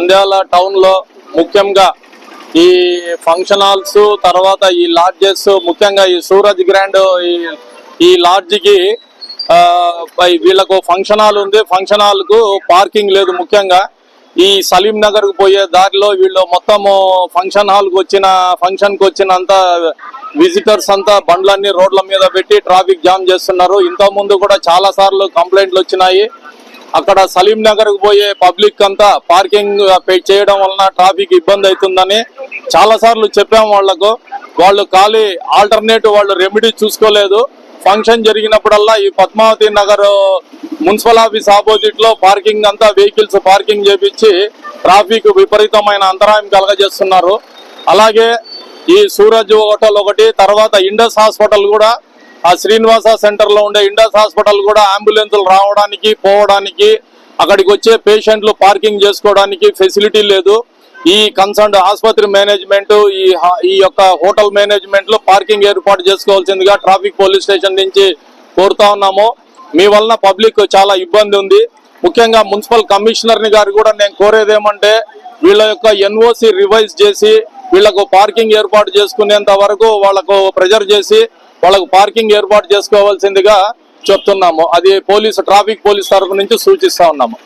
Nandyal town లో ముఖ్యంగా ఈ ఫంక్షన్ హాల్స్, తర్వాత ఈ లాడ్జెస్, ముఖ్యంగా ఈ సూరజ్ గ్రాండ్ ఈ లాడ్జ్ కి వీళ్ళకు ఫంక్షన్ హాల్ ఉంది. ఫంక్షన్ హాల్ కు పార్కింగ్ లేదు. ముఖ్యంగా ఈ సలీం నగర్ కు పోయే దారిలో వీళ్ళు మొత్తము ఫంక్షన్ హాల్ కు ఫంక్షన్ కు వచ్చినంత విజిటర్స్ అంతా బండ్లన్నీ రోడ్ల మీద పెట్టి ట్రాఫిక్ జామ్ చేస్తున్నారు. ఇంత ముందు కూడా చాలా సార్లు కంప్లైంట్లు వచ్చినాయి. అక్కడ సలీం నగర్ కు పోయే పబ్లిక్ అంతా పార్కింగ్ చేయడం వలన ట్రాఫిక్ ఇబ్బంది అవుతుందని చాలా సార్లు చెప్పాము వాళ్లకు. వాళ్ళు ఖాళీ ఆల్టర్నేటివ్ వాళ్ళు రెమెడీ చూసుకోలేదు. ఫంక్షన్ జరిగినప్పుడల్లా ఈ Padmavati Nagar municipal office opposite లో పార్కింగ్ అంతా వెహికల్స్ పార్కింగ్ చేపించి ట్రాఫిక్ విపరీతమైన అంతరాయం కలగజేస్తున్నారు. అలాగే ఈ సూరజ్ హోటల్ ఒకటి, తర్వాత ఇండస్ హాస్పిటల్ కూడా, ఆ శ్రీనివాస సెంటర్ లో ఉండే ఇండస్ హాస్పిటల్ కూడా అంబులెన్సులు రావడానికి పోవడానికి, అక్కడికి వచ్చే పేషెంట్లు పార్కింగ్ చేసుకోవడానికి ఫెసిలిటీ లేదు. ఈ కన్సర్న్ ఆసుపత్రి మేనేజ్మెంట్, ఈ యొక్క హోటల్ మేనేజ్మెంట్ లో పార్కింగ్ ఏర్పాటు చేసుకోవాల్సిందిగా ట్రాఫిక్ పోలీస్ స్టేషన్ నుంచి కోరుతా ఉన్నాము. మీ వలన పబ్లిక్ చాలా ఇబ్బంది ఉంది. ముఖ్యంగా మున్సిపల్ కమిషనర్ గారు కూడా నేను కోరేది ఏమంటే వీళ్ళ యొక్క ఎన్ఓసి రివైజ్ చేసి వీళ్లకు పార్కింగ్ ఏర్పాటు చేసుకునేంత వరకు వాళ్లకు ప్రెజర్ చేసి వాళ్ళకు పార్కింగ్ ఏర్పాటు చేసుకోవాల్సిందిగా చెప్తున్నాము. అది ట్రాఫిక్ పోలీస్ తరఫు నుంచి సూచిస్తా ఉన్నాము.